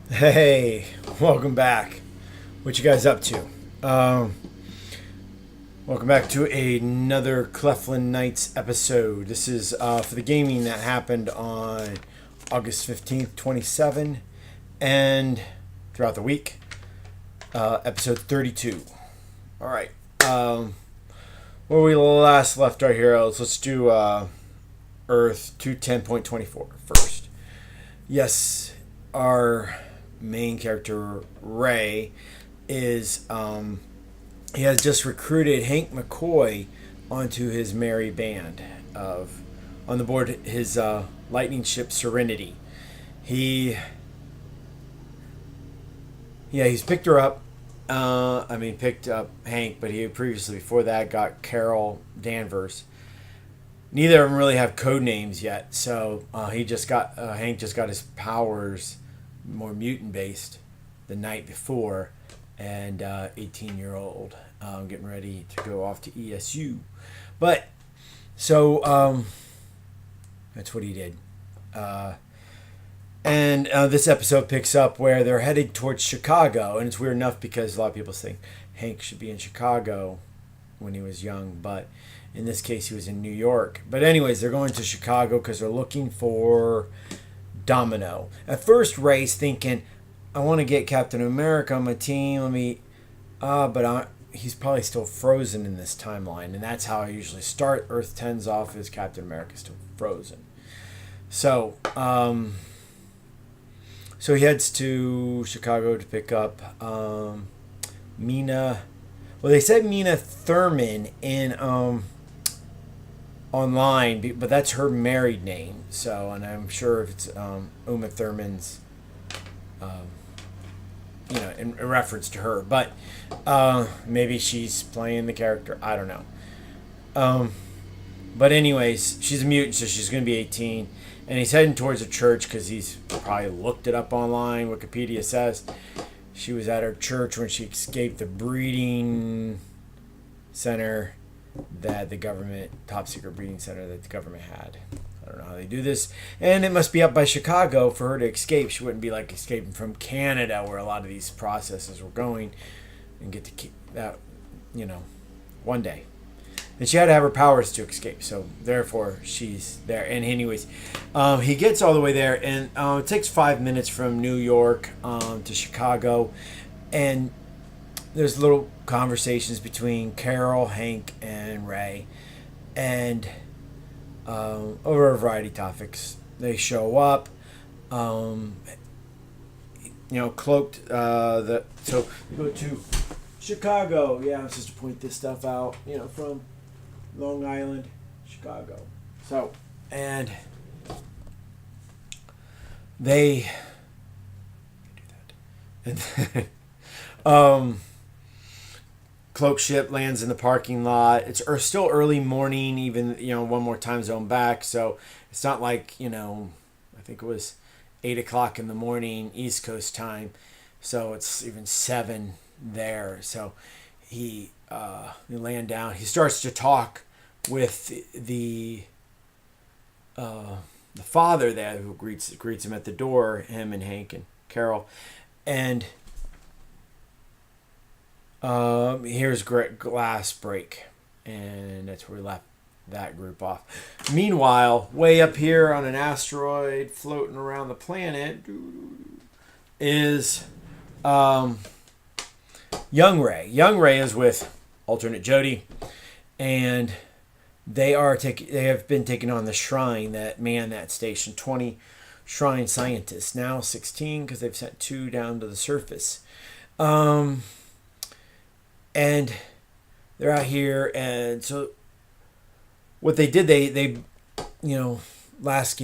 Hey, welcome back. What you guys up to? Um, Welcome back to another Cleflin Nights episode. This is for the gaming that happened on August 15th, 27, and throughout the week. Episode 32. All right. Where we last left our heroes, let's do Earth 210.24 first. Yes, our main character, Ray, is he has just recruited Hank McCoy onto his merry band of on the board his lightning ship Serenity. He he's picked her up. Picked up Hank, but he previously before that got Carol Danvers. Neither of them really have code names yet, so he just got Hank just got his powers more mutant based the night before, and 18-year-old getting ready to go off to ESU. But so that's what he did. And this episode picks up where they're headed towards Chicago, and it's weird enough because a lot of people think Hank should be in Chicago when he was young, but in this case he was in New York. But anyways, they're going to Chicago because they're looking for Domino. At first, Ray's thinking, I want to get Captain America on my team. He's probably still frozen in this timeline, and that's how I usually start Earth 10's off is Captain America still frozen. So, so he heads to Chicago to pick up Mina. Well, they said Mina Thurman in online, but that's her married name. So, and I'm sure if it's Uma Thurman's, in reference to her. But maybe she's playing the character. I don't know. But anyways, she's a mutant, so she's going to be 18. And he's heading towards a church because he's probably looked it up online. Wikipedia says she was at her church when she escaped the breeding center that the government, top secret breeding center that the government had. I don't know how they do this. And it must be up by Chicago for her to escape. She wouldn't be like escaping from Canada where a lot of these processes were going and get to keep that, one day. And she had to have her powers to escape, so therefore she's there. And anyways, he gets all the way there, and it takes 5 minutes from New York to Chicago, and there's little conversations between Carol, Hank, and Ray, and over a variety of topics. They show up, cloaked. So we go to Chicago. Yeah, I'm supposed to point this stuff out. From Long Island, Chicago. So, and they and then, cloak ship lands in the parking lot. It's still early morning, even one more time zone back. So it's not like I think it was 8 o'clock in the morning East Coast time. So it's even 7 there. So he land down. He starts to talk with the father there who greets him at the door. Him and Hank and Carol, and here's glass break, and that's where we left that group off. Meanwhile, way up here on an asteroid floating around the planet is Young Ray. Young Ray is with alternate Jody, and they have been taking on the Shrine that man that station. 20 Shrine scientists, now 16 because they've sent 2 down to the surface. And they're out here, and so what they did, they last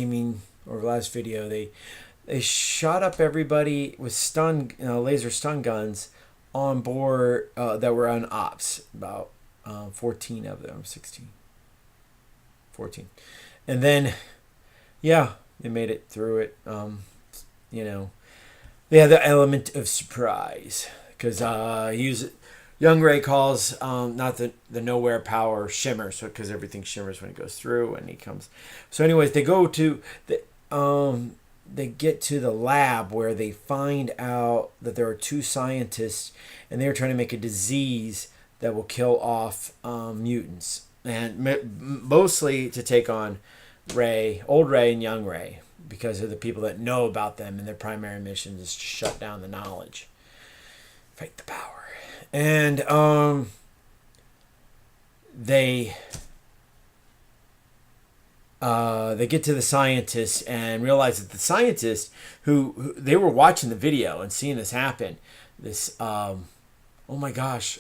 video they shot up everybody with laser stun guns on board that were on ops, about 14 of them, 16, 14, and then they made it through it. They had the element of surprise because Young Ray calls not the nowhere power shimmer, so because everything shimmers when it goes through and he comes. So anyways, they go to they get to the lab where they find out that there are two scientists, and they're trying to make a disease that will kill off mutants, and mostly to take on old Ray and young Ray, because of the people that know about them, and their primary mission is to shut down the knowledge, fight the power. And they get to the scientists and realize that the scientists who they were watching the video and seeing this happen, oh my gosh,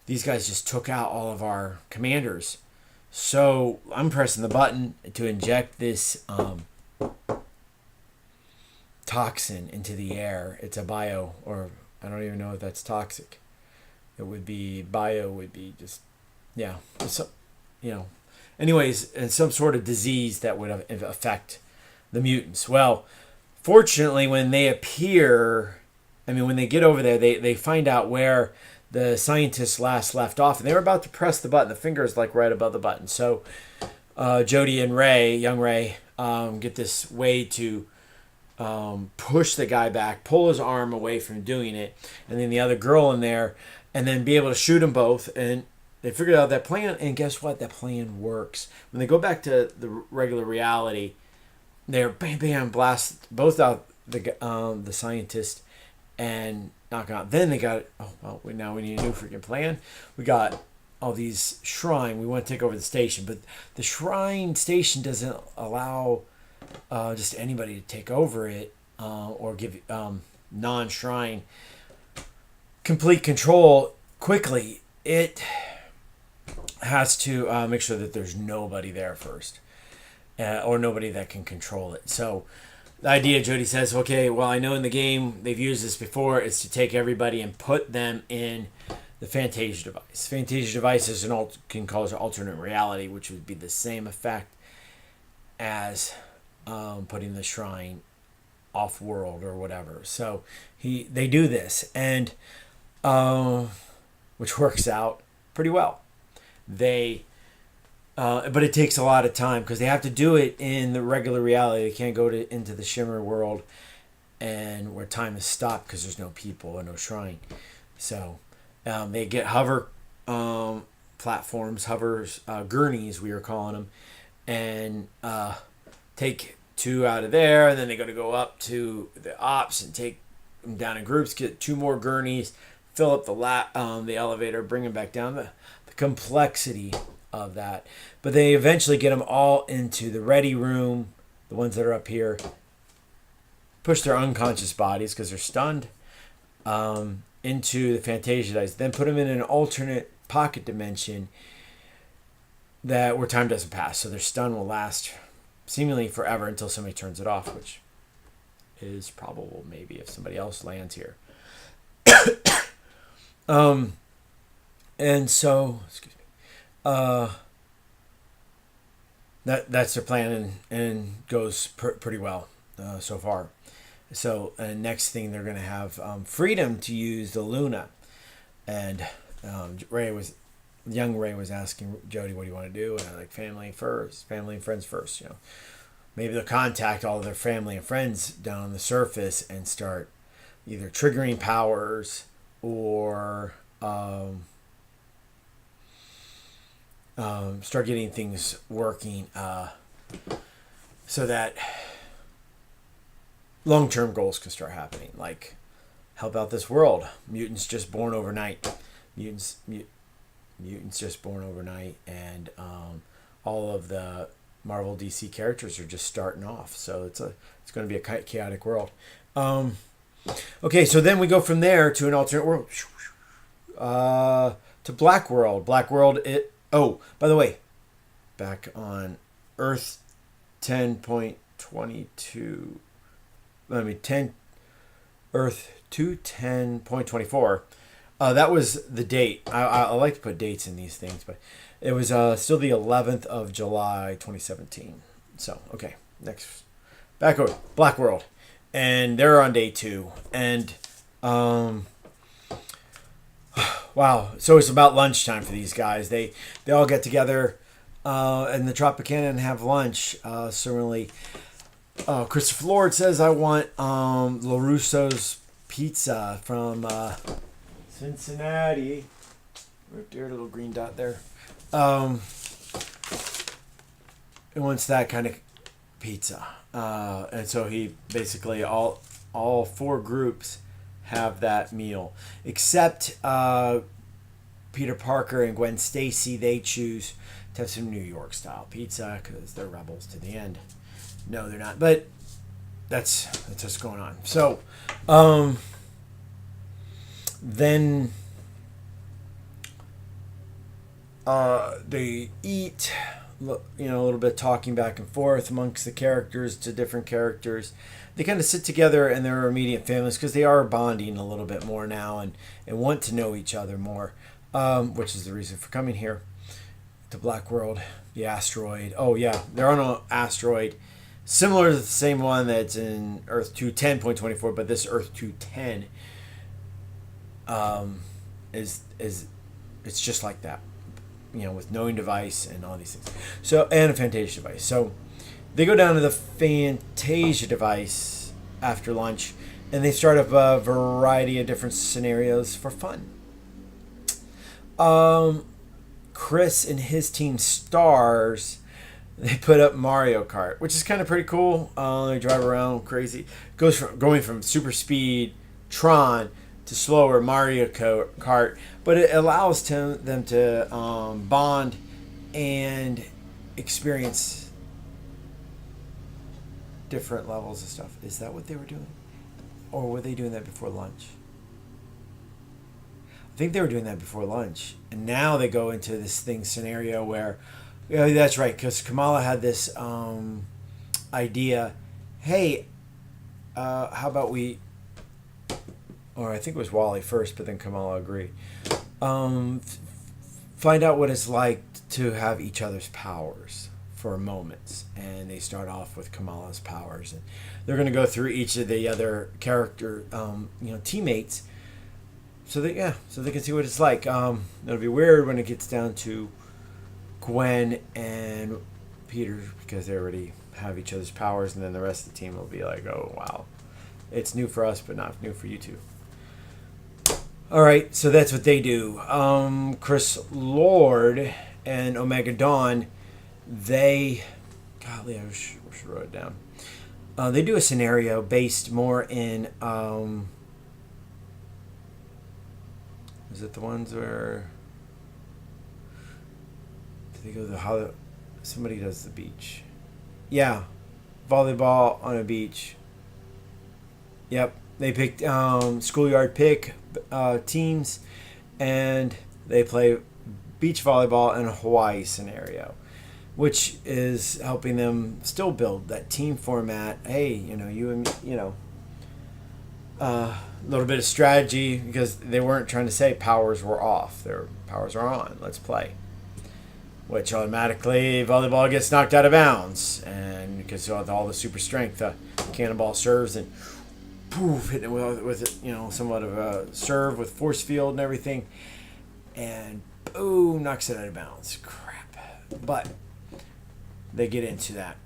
these guys just took out all of our commanders. So I'm pressing the button to inject this toxin into the air. It's a bio, or I don't even know if that's toxic. It would be just, yeah. So, anyways, and some sort of disease that would affect the mutants. Well, fortunately, when they appear, when they get over there, they find out where the scientists last left off, and they were about to press the button. The finger is like right above the button. So Jodie and Ray, young Ray, get this way to push the guy back, pull his arm away from doing it, and then the other girl in there, and then be able to shoot them both. And they figured out that plan, and guess what? That plan works. When they go back to the regular reality, they're bam, bam, blast both out the scientist and knock out. Then they got, now we need a new freaking plan. We got all these shrine. We want to take over the station, but the shrine station doesn't allow just anybody to take over it or give non-shrine complete control quickly. It has to make sure that there's nobody there first, or nobody that can control it. So the idea, Jodie says, okay, well, I know in the game they've used this before, is to take everybody and put them in the Fantasia device. Fantasia device is can cause an alternate reality, which would be the same effect as putting the shrine off-world or whatever. So they do this, and which works out pretty well. But it takes a lot of time because they have to do it in the regular reality. They can't go into the Shimmer world and where time is stopped because there's no people or no shrine. So they get hover platforms, gurneys we were calling them, and take two out of there, and then they got to go up to the ops and take them down in groups, get two more gurneys, fill up the elevator, bring them back down. The complexity of that. But they eventually get them all into the ready room, the ones that are up here, push their unconscious bodies because they're stunned into the Fantasia dice, then put them in an alternate pocket dimension where time doesn't pass. So their stun will last seemingly forever until somebody turns it off, which is probable maybe if somebody else lands here. And so, excuse me, that's their plan, and goes pretty well so far. So next thing they're going to have freedom to use the Luna, and young Ray was asking Jodie, "What do you want to do?" And I'm like, family and friends first. Maybe they'll contact all of their family and friends down on the surface and start either triggering powers or start getting things working so that long-term goals can start happening, like help out this world. Mutants just born overnight. Mutants just born overnight, and all of the Marvel DC characters are just starting off. So it's going to be a chaotic world. Okay, so then we go from there to an alternate world. To Black World. Black World, by the way, back on Earth 10.22, Earth 210.24, that was the date. I like to put dates in these things, but it was still the 11th of July 2017. So, okay, next. Back over, Black World. And they're on day 2. And, wow. So it's about lunchtime for these guys. They all get together in the Tropicana and have lunch. Certainly, Christopher Lord says, I want LaRusso's pizza from Cincinnati. Right there, a little green dot there. He wants that kind of pizza. And so he basically, all four groups have that meal. Except Peter Parker and Gwen Stacy, they choose to have some New York style pizza because they're rebels to the end. No, they're not. But that's what's going on. So, then they eat, a little bit talking back and forth amongst the characters to different characters. They kind of sit together in their immediate families because they are bonding a little bit more now and want to know each other more, which is the reason for coming here to Black World, the asteroid. Oh, yeah, they're on an asteroid similar to the same one that's in Earth 210.24, but this Earth 210 is it's just like that, with knowing device and all these things. So, and a Fantasia device. So they go down to the Fantasia device after lunch, and they start up a variety of different scenarios for fun. Chris and his team stars, they put up Mario Kart, which is kind of pretty cool. They drive around crazy. Going from super speed Tron to slower Mario Kart, but it allows them to bond and experience different levels of stuff. Is that what they were doing? Or were they doing that before lunch? I think they were doing that before lunch. And now they go into this scenario where, yeah, that's right, because Kamala had this idea, hey, how about we, or I think it was Wally first, but then Kamala agreed, find out what it's like to have each other's powers for moments. And they start off with Kamala's powers, and they're going to go through each of the other character teammates so they can see what it's like. It'll be weird when it gets down to Gwen and Peter because they already have each other's powers, and then the rest of the team will be like, oh wow, it's new for us but not new for you two. All right, so that's what they do. Chris Lord and Omega Dawn, golly, I should write it down. They do a scenario based more in, is it the ones where they go to how somebody does the beach? Yeah, volleyball on a beach. Yep, they picked schoolyard pick teams, and they play beach volleyball in a Hawaii scenario, which is helping them still build that team format. Hey, you and me, a little bit of strategy because they weren't trying to say powers were off. Their powers are on. Let's play. Which automatically volleyball gets knocked out of bounds, and because of all the super strength, cannonball serves and poof, hitting it with somewhat of a serve with force field and everything, and boom, knocks it out of bounds. Crap, but they get into that.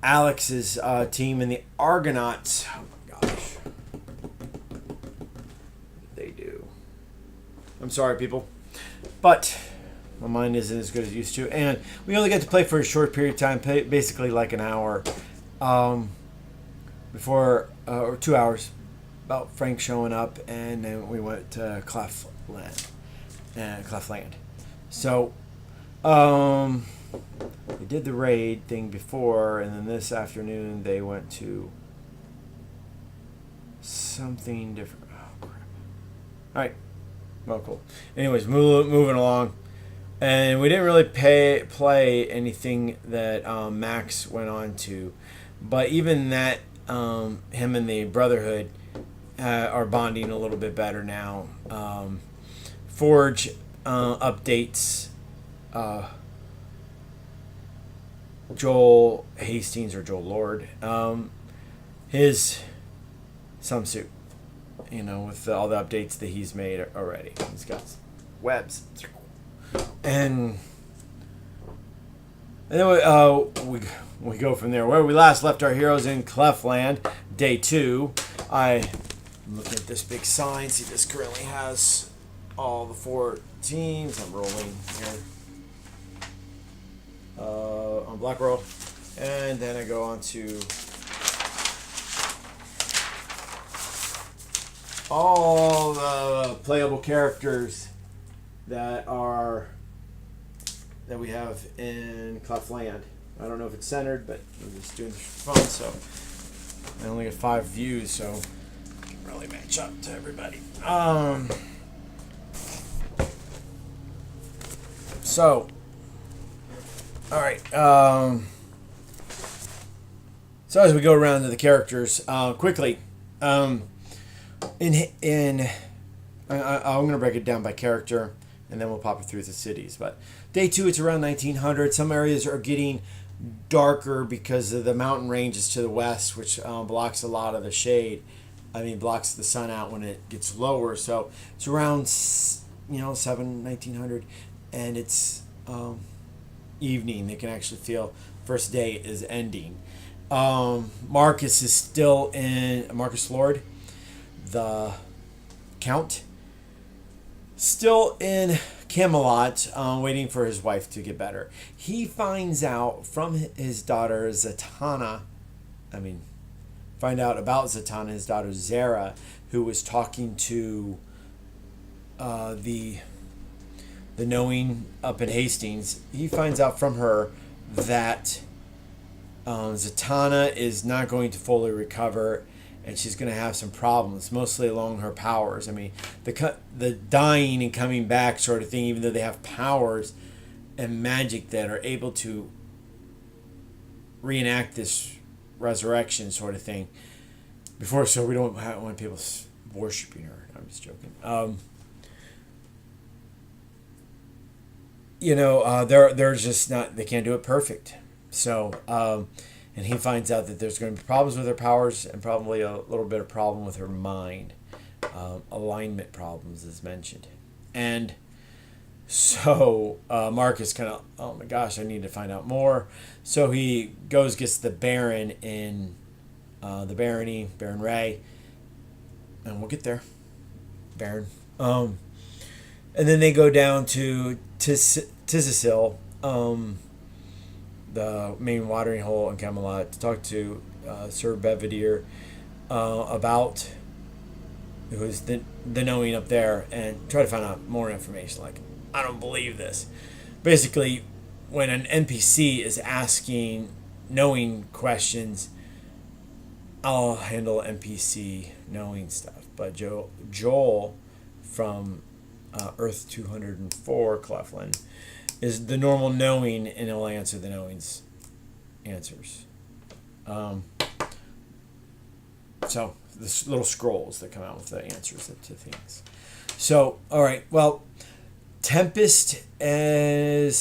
Alex's team and the Argonauts. Oh my gosh, what did they do? I'm sorry, people, but my mind isn't as good as it used to, and we only got to play for a short period of time, basically like an hour, before or 2 hours, about Frank showing up, and then we went to Clefland. So, they did the raid thing before, and then this afternoon they went to something different. Oh crap! All right. Well, cool. Anyways, moving along. And we didn't really play anything that Max went on to. But even that, him and the Brotherhood are bonding a little bit better now. Forge updates Joel Hastings, or Joel Lord, his swimsuit. With all the updates that he's made already. He's got webs. And And then we go from there. Where we last left our heroes in Clefland, day 2. I'm looking at this big sign. See, this currently has all the 4 teams. I'm rolling here on Black World. And then I go on to all the playable characters that we have in Clefland. I don't know if it's centered, but I'm just doing this for fun. So I only get 5 views, so I can really match up to everybody. So, all right. So as we go around to the characters, quickly, I'm going to break it down by character, and then we'll pop it through the cities. But day 2, it's around 1900. Some areas are getting darker because of the mountain ranges to the west, which blocks a lot of the shade. Blocks the sun out when it gets lower. So it's around 1900, and it's evening. They can actually feel first day is ending. Marcus is still in Marcus Lord, the Count, still in Camelot, waiting for his wife to get better. He finds out from his daughter Zatanna, find out about Zatanna, his daughter Zara, who was talking to the knowing up in Hastings. He finds out from her that Zatanna is not going to fully recover, and she's going to have some problems, mostly along her powers. The dying and coming back sort of thing, even though they have powers and magic that are able to reenact this resurrection sort of thing before, so we don't want people worshiping her. I'm just joking. They're just not, they can't do it perfect. So, and he finds out that there's going to be problems with her powers and probably a little bit of problem with her mind. Alignment problems is mentioned. And so Marcus kind of, oh my gosh, I need to find out more. So he gets the Baron in the barony, Baron Ray. And we'll get there. Baron. And then they go down to Tizisil, the main watering hole in Camelot, to talk to Sir Bedivere about who's the knowing up there, and try to find out more information. Like, I don't believe this. Basically, when an NPC is asking knowing questions, I'll handle NPC knowing stuff. But Joel from Earth 204, Clefland, is the normal knowing, and he'll answer the knowing's answers. So the little scrolls that come out with the answers to things. So, all right, well, Tempest and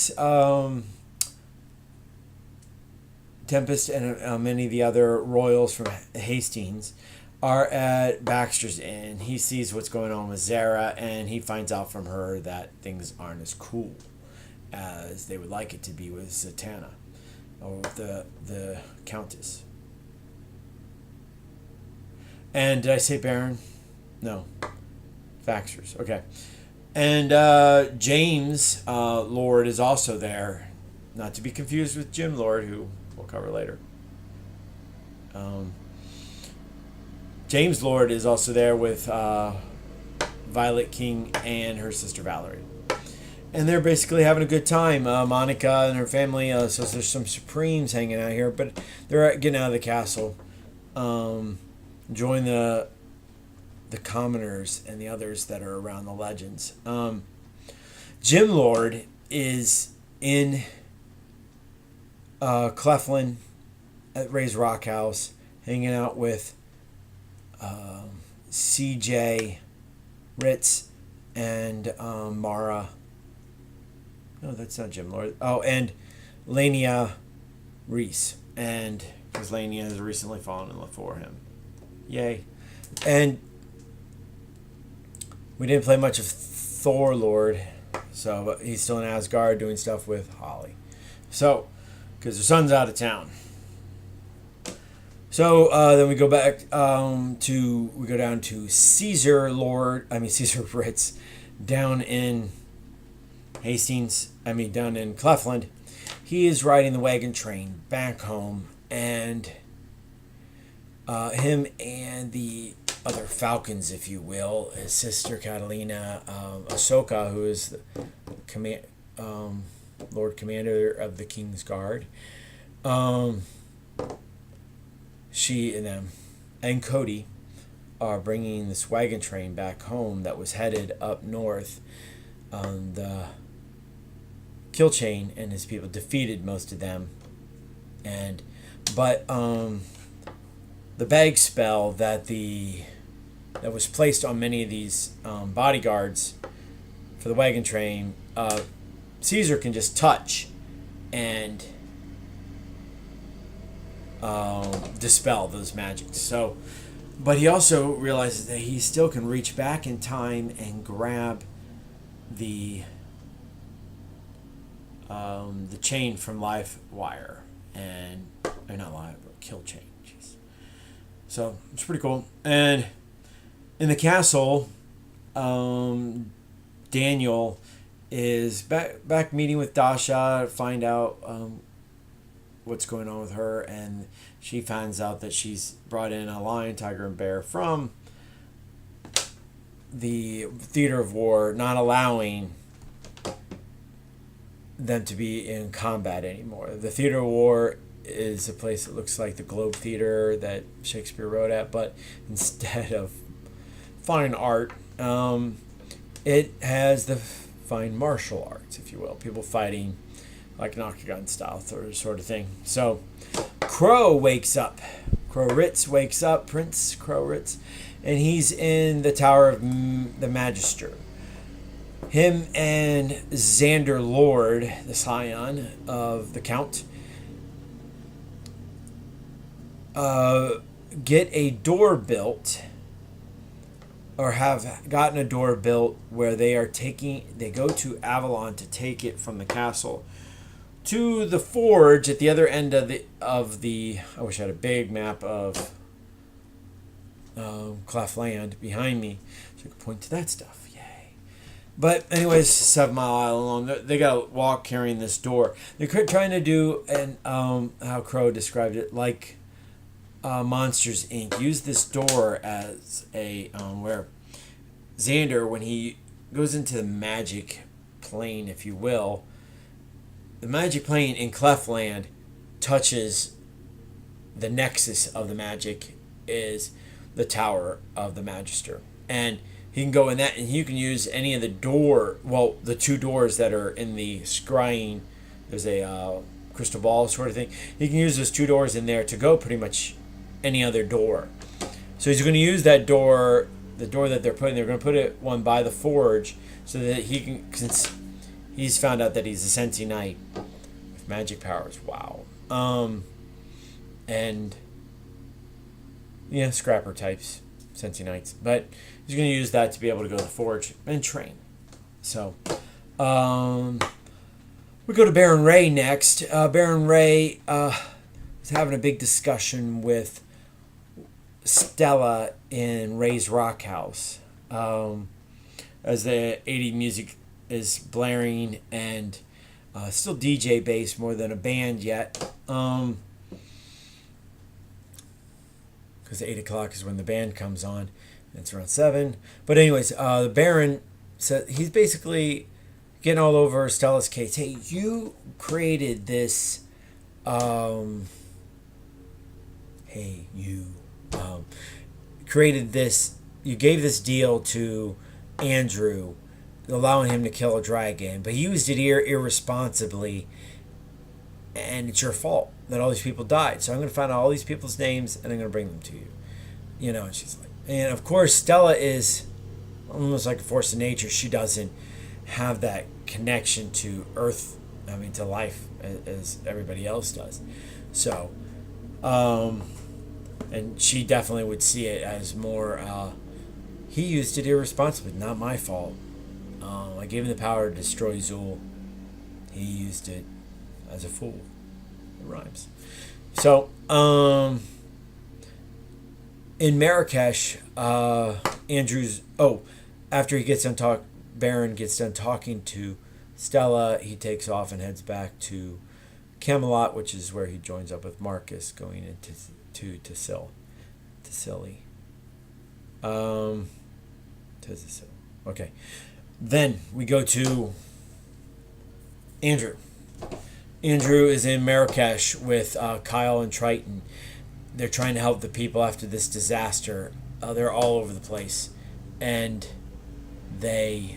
many of the other royals from Hastings are at Baxter's Inn. He sees what's going on with Zara, and he finds out from her that things aren't as cool as they would like it to be with Zatanna, or the Countess. And did I say Baron? No. Baxter's. Okay. And James Lord is also there, not to be confused with Jim Lord, who we'll cover later. James Lord is also there with Violet King and her sister Valerie. And they're basically having a good time. Monica and her family, so there's some Supremes hanging out here, but they're getting out of the castle. Enjoying the commoners and the others that are around the legends. Jim Lord is in Clefland at Ray's Rock House, hanging out with CJ Ritz and Mara. No, that's not Jim Lord. Oh, and Lania Reese. And because Lania has recently fallen in love for him. Yay. And we didn't play much of Thor Lord, so but he's still in Asgard doing stuff with Holly. So because her son's out of town. So then we go back we go down to Caesar Fritz down in down in Cleveland. He is riding the wagon train back home, and him and the other Falcons, if you will, his sister Catalina Ahsoka, who is the Lord Commander of the King's Guard. She and them and Cody are bringing this wagon train back home that was headed up north on the Kill Chain, and his people defeated most of them. But the bag spell that was placed on many of these bodyguards for the wagon train, Caesar can just touch and dispel those magics. So, but he also realizes that he still can reach back in time and grab the chain from Livewire, or not Live, but Kill Chain. Jeez. So it's pretty cool. And in the castle, Daniel is back meeting with Dasha to find out what's going on with her, and she finds out that she's brought in a lion, tiger, and bear from the theater of war, not allowing them to be in combat anymore. The theater of war is a place that looks like the Globe Theater that Shakespeare wrote at, but instead of fine art, it has the fine martial arts, if you will. People fighting like an octagon style sort of thing. So Crow wakes up. Prince Crow-Ritz, and he's in the Tower of the Magister. Him and Xander Lord, the scion of the Count, get a door built, or have gotten a door built, where they go to Avalon to take it from the castle to the forge at the other end of the I wish I had a big map of Clefland behind me so I could point to that stuff. Yay. But anyways, 7 Mile Island long, they gotta walk carrying this door. They're trying to do, and how Crow described it, like Monsters Inc. Use this door as a where Xander, when he goes into the magic plane, if you will, the magic plane in Clefland touches the nexus of the magic is the Tower of the Magister, and he can go in that, and you can use any of the the two doors that are in the scrying. There's a crystal ball sort of thing. He can use those two doors in there to go pretty much any other door. So he's going to use that door, the door that they're going to put it one by the forge, so that he can, since he's found out that he's a Sensi Knight with magic powers. Wow. And yeah, scrapper types, Sensi Knights. But he's going to use that to be able to go to the forge and train. So, we go to Baron Ray next. Baron Ray is having a big discussion with Stella in Ray's Rock House, as the 80 music is blaring, and still DJ based more than a band yet, because 8 o'clock is when the band comes on, and it's around 7. But anyways, the Baron said he's basically getting all over Stella's case. Hey, you created this created this, you gave this deal to Andrew, allowing him to kill a dragon, but he used it irresponsibly, and it's your fault that all these people died. So I'm going to find out all these people's names, and I'm going to bring them to you. You know, and she's like, and of course Stella is almost like a force of nature. She doesn't have that connection to Earth, to life, as everybody else does. So, and she definitely would see it as more, he used it irresponsibly, not my fault. I gave him the power to destroy Zool. He used it as a fool. times. So, in Marrakesh, Andrew's. Oh, after he gets done Baron gets done talking to Stella, he takes off and heads back to Camelot, which is where he joins up with Marcus, going into Tassili. Okay. Then we go to Andrew. Andrew is in Marrakesh with Kyle and Triton. They're trying to help the people after this disaster. They're all over the place. And they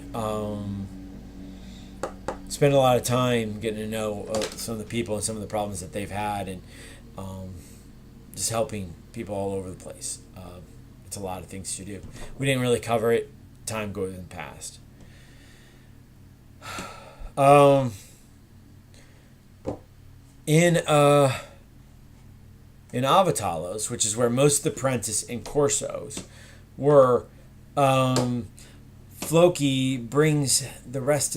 spend a lot of time getting to know some of the people and some of the problems that they've had, and just helping people all over the place. It's a lot of things to do. We didn't really cover it. Time goes in past. In Avatalos, which is where most of the Prentice and Corsos were, Floki brings the rest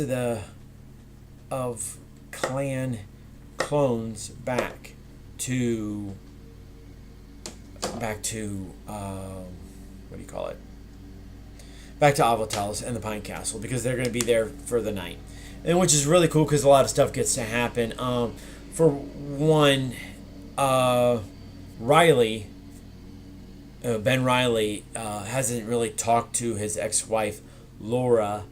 of clan clones back to what do you call it? Back to Avatalos and the Pine Castle, because they're going to be there for the night, and which is really cool because a lot of stuff gets to happen. For one, Riley, Ben Riley, hasn't really talked to his ex-wife Laura.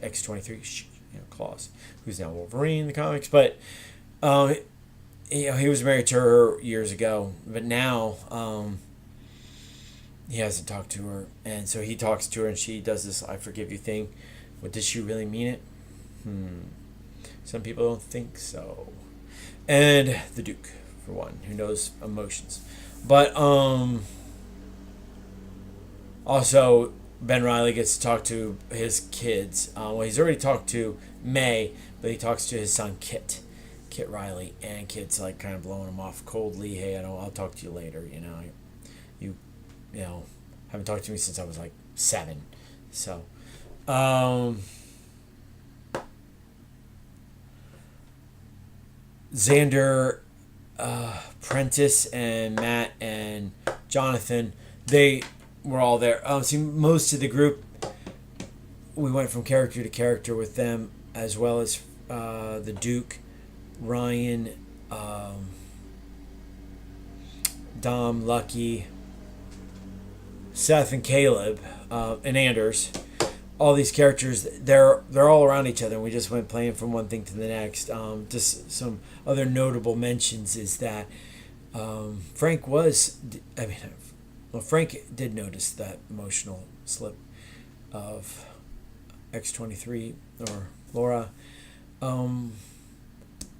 X-23, Claus, who's now Wolverine in the comics, but he was married to her years ago, but now he hasn't talked to her, and so he talks to her, and she does this "I forgive you" thing. But did she really mean it? Some people don't think so. And the Duke, for one, who knows emotions. But also, Ben Riley gets to talk to his kids. He's already talked to May, but he talks to his son Kit Riley, and Kit's like kind of blowing him off coldly. Hey, I'll talk to you later. You haven't talked to me since I was like 7. So, Xander, Prentice, and Matt and Jonathan, they were all there. See, most of the group, we went from character to character with them, as well as the Duke, Ryan, Dom, Lucky, Seth, and Caleb, and Anders. All these characters, they're all around each other, and we just went playing from one thing to the next. Just some other notable mentions is that Frank did notice that emotional slip of X-23 or Laura.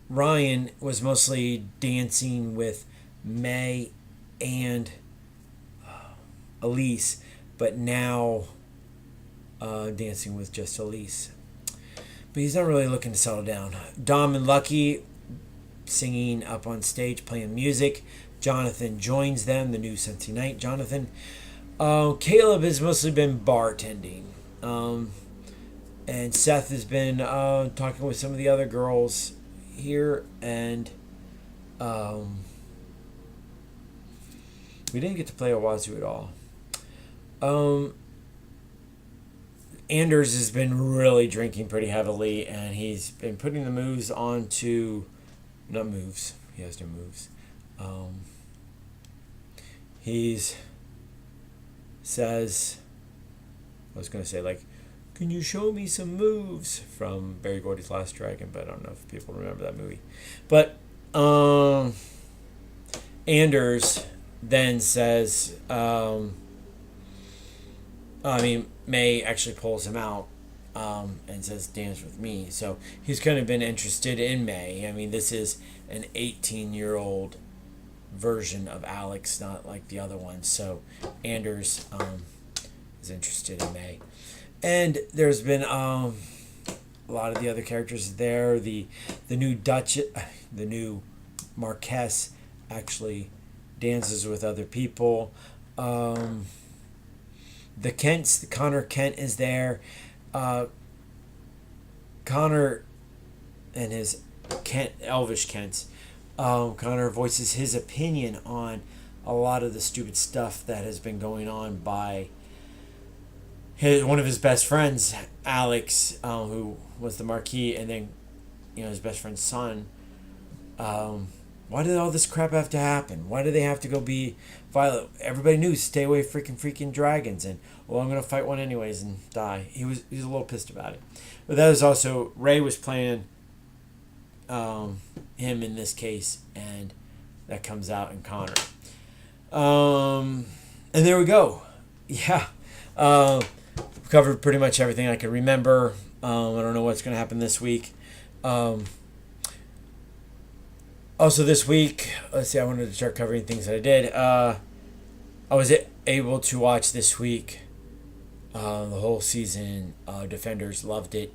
Ryan was mostly dancing with May and Elise, but now dancing with just Elise. But he's not really looking to settle down. Dom and Lucky singing up on stage, playing music. Jonathan joins them, the new Sensi Knight, Jonathan. Caleb has mostly been bartending. And Seth has been talking with some of the other girls here. And we didn't get to play Owazu at all. Anders has been really drinking pretty heavily, and he's been putting the moves onto... Not moves. He has no moves. He's says... I was going to say, like, can you show me some moves from Barry Gordy's Last Dragon, but I don't know if people remember that movie. But Anders then says... May actually pulls him out and says, dance with me. So he's kind of been interested in May. This is an 18-year-old version of Alex, not like the other one. So Anders is interested in May. And there's been a lot of the other characters there. The new the new Marquess actually dances with other people. The Kents, Connor Kent is there. Connor and his Elvish Kent, Connor voices his opinion on a lot of the stupid stuff that has been going on by one of his best friends, Alex, who was the Marquis, and then his best friend's son. Why did all this crap have to happen? Why do they have to go be violent? Everybody knew, stay away freaking dragons, and I'm gonna fight one anyways and die. He was a little pissed about it, but that was also Ray was playing him in this case, and that comes out in Connor. And there we go. Yeah, covered pretty much everything I can remember. I don't know what's gonna happen this week. Also this week, let's see, I wanted to start covering things that I did. I was able to watch this week the whole season. Defenders, loved it.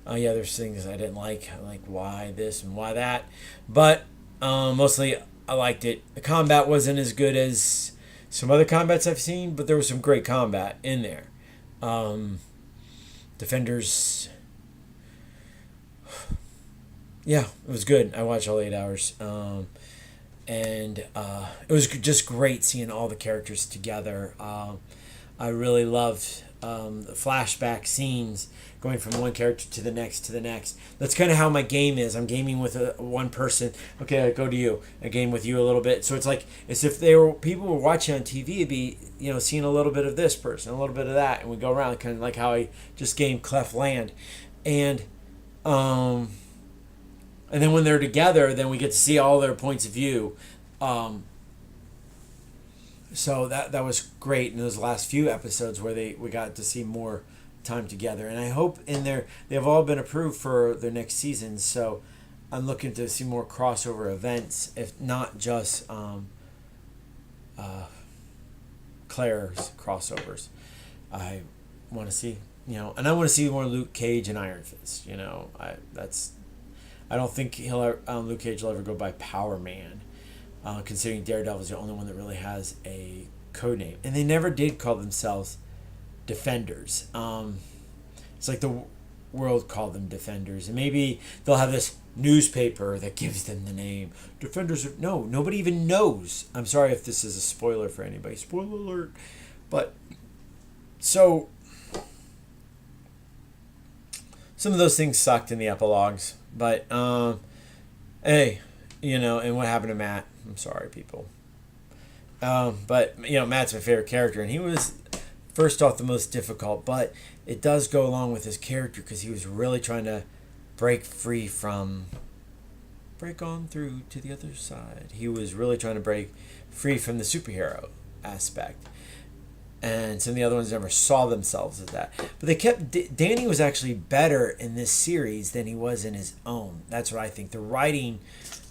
Yeah, there's things I didn't like why this and why that. But mostly I liked it. The combat wasn't as good as some other combats I've seen, but there was some great combat in there. Defenders... Yeah, it was good. I watched all 8 hours. And it was just great seeing all the characters together. I really loved the flashback scenes going from one character to the next to the next. That's kind of how my game is. I'm gaming with one person. Okay, I go to you. I game with you a little bit. So it's like as if people were watching on TV. It'd be seeing a little bit of this person, a little bit of that, and we go around kind of like how I just gamed Cleft Land, and then when they're together, then we get to see all their points of view. So that was great in those last few episodes where we got to see more time together. And I hope they've all been approved for their next season. So I'm looking to see more crossover events, if not just Claire's crossovers. I want to see, and I want to see more Luke Cage and Iron Fist. I don't think Luke Cage will ever go by Power Man, considering Daredevil is the only one that really has a code name. And they never did call themselves Defenders. It's like the world called them Defenders. And maybe they'll have this newspaper that gives them the name. Defenders. No, nobody even knows. I'm sorry if this is a spoiler for anybody. Spoiler alert. But, so, some of those things sucked in the epilogues. But, hey, and what happened to Matt? I'm sorry, people. But, Matt's my favorite character, and he was, first off, the most difficult, but it does go along with his character because he was really trying to break on through to the other side. He was really trying to break free from the superhero aspect. And some of the other ones never saw themselves as that. But they kept... Danny was actually better in this series than he was in his own. That's what I think. The writing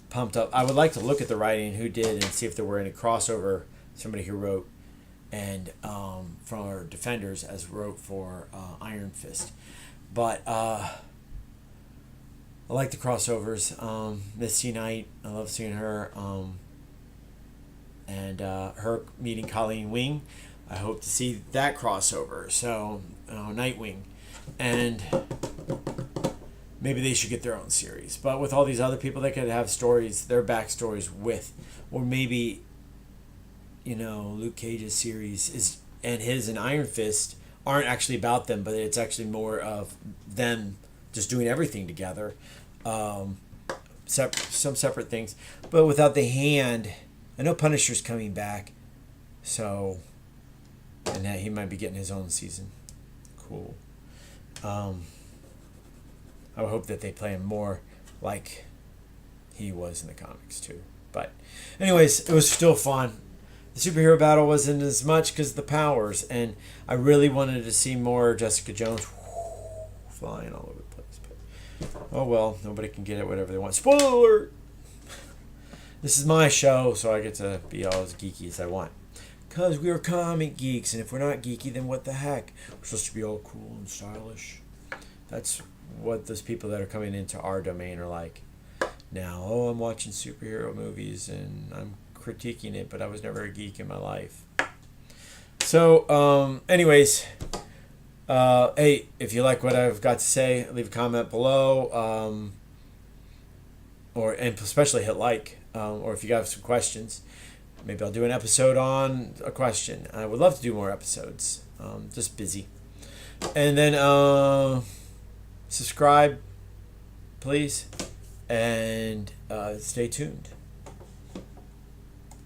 pumped up. I would like to look at the writing, who did, and see if there were any crossover. Somebody who wrote and from our Defenders as wrote for Iron Fist. But I like the crossovers. Misty Knight, I love seeing her. And her meeting Colleen Wing. I hope to see that crossover. So, Nightwing. And maybe they should get their own series. But with all these other people, they could have stories, their backstories with. Or maybe, Luke Cage's series and his and Iron Fist aren't actually about them, but it's actually more of them just doing everything together. Some separate things. But without the hand, I know Punisher's coming back. So... and he might be getting his own season. Cool. I would hope that they play him more like he was in the comics too. But anyways, it was still fun. The superhero battle wasn't as much because of the powers. And I really wanted to see more Jessica Jones flying all over the place. But, oh well, nobody can get it whatever they want. Spoiler alert! This is my show, so I get to be all as geeky as I want. Because we are comic geeks, and if we're not geeky, then what the heck? We're supposed to be all cool and stylish. That's what those people that are coming into our domain are like. Now, I'm watching superhero movies, and I'm critiquing it, but I was never a geek in my life. So, anyways, Hey, if you like what I've got to say, leave a comment below, and especially hit like. Or if you got some questions, maybe I'll do an episode on a question. I would love to do more episodes. Just busy. And then subscribe, please, and stay tuned.